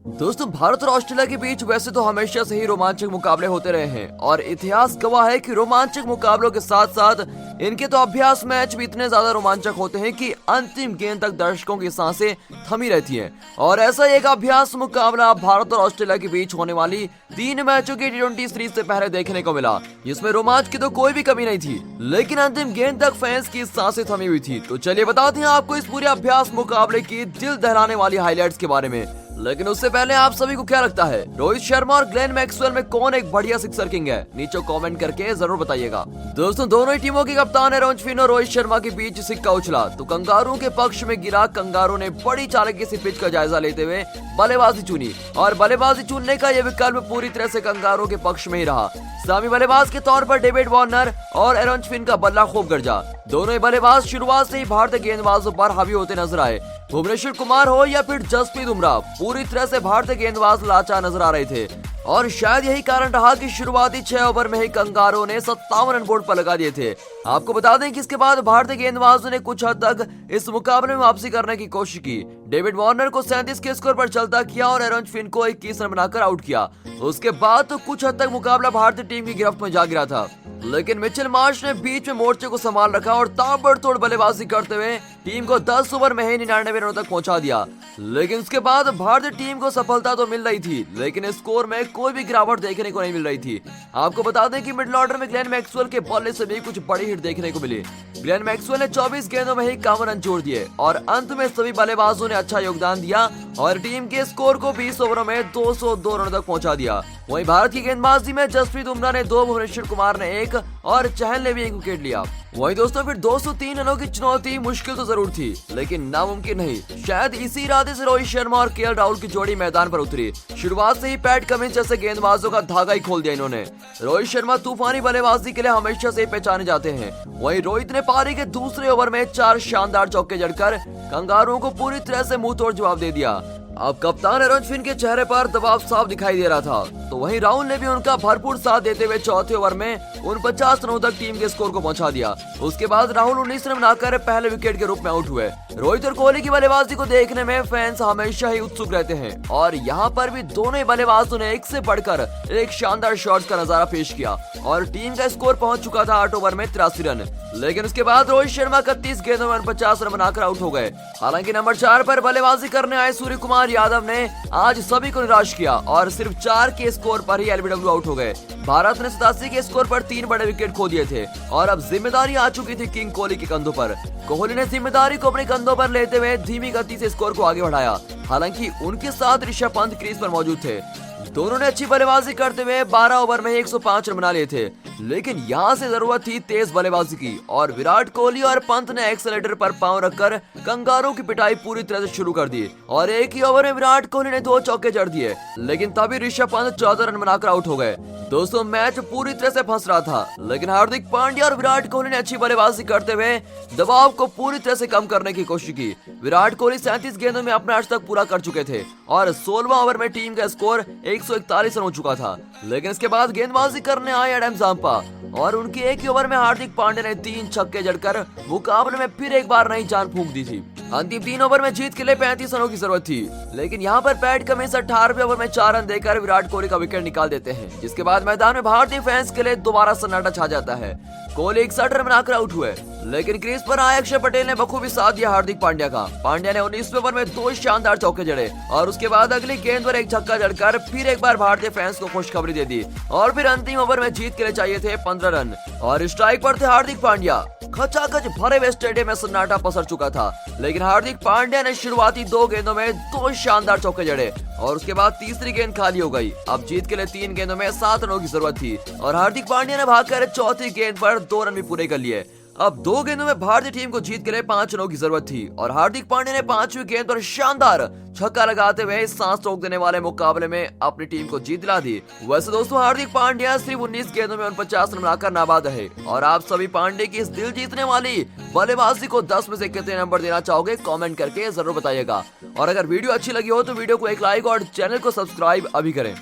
दोस्तों, भारत और ऑस्ट्रेलिया के बीच वैसे तो हमेशा से ही रोमांचक मुकाबले होते रहे हैं और इतिहास गवाह है कि रोमांचक मुकाबलों के साथ साथ इनके तो अभ्यास मैच भी इतने ज्यादा रोमांचक होते हैं कि अंतिम गेंद तक दर्शकों की सांसें थमी रहती हैं। और ऐसा एक अभ्यास मुकाबला भारत और ऑस्ट्रेलिया के बीच होने वाली 3 मैचों की T20 सीरीज से पहले देखने को मिला, जिसमें रोमांच की तो कोई भी कमी नहीं थी, लेकिन अंतिम गेंद तक फैंस की सांसें थमी हुई थी। तो चलिए बताते हैं आपको इस पूरे अभ्यास मुकाबले की दिल दहलाने वाली हाइलाइट्स के बारे में। लेकिन उससे पहले आप सभी को क्या लगता है, रोहित शर्मा और ग्लेन मैक्सवेल में कौन एक बढ़िया सिक्सर किंग है? नीचे कमेंट करके जरूर बताइएगा। दोस्तों, दोनों ही टीमों के कप्तान एरन फिन और रोहित शर्मा के बीच सिक्का उछला तो कंगारू के पक्ष में गिरा। कंगारू ने बड़ी चालाकी से पिच का जायजा लेते हुए बल्लेबाजी चुनी और बल्लेबाजी चुनने का यह विकल्प पूरी तरह से कंगारू के पक्ष में ही रहा। सामी बल्लेबाज के तौर पर डेविड वार्नर और एरन फिन का बल्ला खूब गरजा। दोनों ही बल्लेबाज शुरुआत से ही भारतीय गेंदबाजों पर हावी होते नजर आए। भुवनेश्वर कुमार हो या फिर जसप्रीत बुमराह, पूरी तरह से भारतीय गेंदबाज लाचार नजर आ रहे थे और शायद यही कारण रहा कि शुरुआती 6 ओवर में ही कंगारू ने 57 रन बोर्ड पर लगा दिए थे। आपको बता दें कि इसके बाद भारतीय गेंदबाजों ने कुछ हद तक इस मुकाबले में वापसी करने की कोशिश की। डेविड वार्नर को 37 के स्कोर पर चलता किया और एरन फिन को 21 रन बनाकर आउट किया। उसके बाद तो कुछ हद तक मुकाबला भारतीय टीम की गिरफ्त में जा गिरा था, लेकिन मिचेल मार्श ने बीच में मोर्चे को संभाल रखा और ताबड़तोड़ बल्लेबाजी करते हुए टीम को 10 ओवर में ही 99 रनों तक पहुंचा दिया। लेकिन उसके बाद भारतीय टीम को सफलता तो मिल रही थी, लेकिन स्कोर में कोई भी गिरावट देखने को नहीं मिल रही थी। आपको बता दें कि मिडिल ऑर्डर में ग्लेन मैक्सवेल के बल्ले से भी कुछ बड़ी हिट देखने को मिली। ग्लेन मैक्सवेल ने 24 गेंदों में ही 51 रन जोड़ दिए और अंत में सभी बल्लेबाजों ने अच्छा योगदान दिया और टीम के स्कोर को 20 ओवरों में 202 रनों तक पहुंचा दिया। वहीं भारत की गेंदबाजी में जसप्रीत बुमराह ने 2, भुवनेश्वर कुमार ने 1 और चहल ने भी 1 विकेट लिया। वहीं दोस्तों, फिर 203 रनों की चुनौती मुश्किल तो जरूर थी, लेकिन नामुमकिन नहीं। शायद इसी इरादे से रोहित शर्मा और केएल राहुल की जोड़ी मैदान पर उतरी। शुरुआत से ही पैट कमिंस जैसे गेंदबाजों का धागा ही खोल दिया इन्होंने। रोहित शर्मा तूफानी बल्लेबाजी के लिए हमेशा से पहचाने जाते हैं। वहीं रोहित ने पारी के दूसरे ओवर में 4 शानदार चौके जड़कर कंगारुओं को पूरी तरह से मुंह तोड़ जवाब दे दिया। अब कप्तान एरन फिन के चेहरे पर दबाव साफ दिखाई दे रहा था, तो वहीं राहुल ने भी उनका भरपूर साथ देते हुए चौथे ओवर में 49 रनों तक टीम के स्कोर को पहुंचा दिया। उसके बाद राहुल 19 रन बनाकर पहले विकेट के रूप में आउट हुए। रोहित और कोहली की बल्लेबाजी को देखने में फैंस हमेशा ही उत्सुक रहते हैं और यहाँ पर भी दोनों ही बल्लेबाजों ने एक से बढ़कर एक शानदार शॉट्स का नजारा पेश किया और टीम का स्कोर पहुंच चुका था 8 ओवर में 83 रन। लेकिन उसके बाद रोहित शर्मा 31 गेंदों में 50 रन बनाकर आउट हो गए। हालांकि नंबर 4 पर बल्लेबाजी करने आए सूर्य कुमार यादव ने आज सभी को निराश किया और सिर्फ 4 के स्कोर पर ही एलबीडब्ल्यू आउट हो गए। भारत ने 87 के स्कोर पर 3 बड़े विकेट खो दिए थे और अब जिम्मेदारी आ चुकी थी किंग कोहली के कंधों पर। कोहली ने जिम्मेदारी को अपने कंधों पर लेते हुए धीमी गति से स्कोर को आगे बढ़ाया। हालांकि उनके साथ ऋषभ पंत क्रीज पर मौजूद थे। दोनों ने अच्छी बल्लेबाजी करते हुए 12 ओवर में 105 रन बना लिए थे, लेकिन यहाँ से जरूरत थी तेज बल्लेबाजी की और विराट कोहली और पंत ने एक्सेलेरेटर पर पांव रखकर कंगारू की पिटाई पूरी तरह से शुरू कर दी और एक ही ओवर में विराट कोहली ने 2 चौके जड़ दिए, लेकिन तभी ऋषभ पंत 14 रन बनाकर आउट हो गए। दोस्तों, मैच पूरी तरह से फंस रहा था, लेकिन हार्दिक पांड्या और विराट कोहली ने अच्छी बल्लेबाजी करते हुए दबाव को पूरी तरह से कम करने की कोशिश की। विराट कोहली 37 गेंदों में अपना अर्ध तक पूरा कर चुके थे और 16वां ओवर में टीम का स्कोर 141 रन हो चुका था। लेकिन इसके बाद गेंदबाजी करने आए एडम जाम्पा और उनके एक ही ओवर में हार्दिक पांड्या ने 3 छक्के जड़कर मुकाबले में फिर एक बार नई जान फूंक दी थी। अंतिम 3 ओवर में जीत के लिए 35 रनों की जरूरत थी, लेकिन यहाँ पर पैट कमिंस 18वें ओवर में 4 रन देकर विराट कोहली का विकेट निकाल देते हैं, जिसके बाद मैदान में भारतीय फैंस के लिए दोबारा सन्नाटा छा जाता है। कोहली 61 रन बनाकर आउट हुए, लेकिन क्रीज पर आए अक्षर पटेल ने बखूबी साथ दिया हार्दिक पांड्या का। पांड्या ने 19वें ओवर में 2 शानदार चौके जड़े और उसके बाद अगली गेंद पर एक छक्का जड़कर फिर एक बार भारतीय फैंस को खुशखबरी दे दी और फिर अंतिम ओवर में जीत के लिए चाहिए थे 15 रन और स्ट्राइक पर थे हार्दिक पांड्या। खचाखच भरे हुए स्टेडियम में सन्नाटा पसर चुका था, लेकिन हार्दिक पांड्या ने शुरुआती 2 गेंदों में 2 शानदार चौके जड़े और उसके बाद तीसरी गेंद खाली हो गई। अब जीत के लिए 3 गेंदों में 7 रनों की जरूरत थी और हार्दिक पांड्या ने भागकर चौथी गेंद पर 2 रन भी पूरे कर लिए। अब 2 गेंदों में भारतीय टीम को जीत के लिए 5 रनों की जरूरत थी और हार्दिक पांड्या ने 5वीं गेंद पर शानदार छक्का लगाते हुए सांस रोक देने वाले मुकाबले में अपनी टीम को जीत दिला दी। वैसे दोस्तों, हार्दिक पांड्या सिर्फ 19 गेंदों में 49 रन बनाकर नाबाद है और आप सभी पांड्या की इस दिल जीतने वाली बल्लेबाजी को 10 में से कितने नंबर देना चाहोगे कमेंट करके जरूर बताइएगा। और अगर वीडियो अच्छी लगी हो तो वीडियो को एक लाइक और चैनल को सब्सक्राइब अभी करें।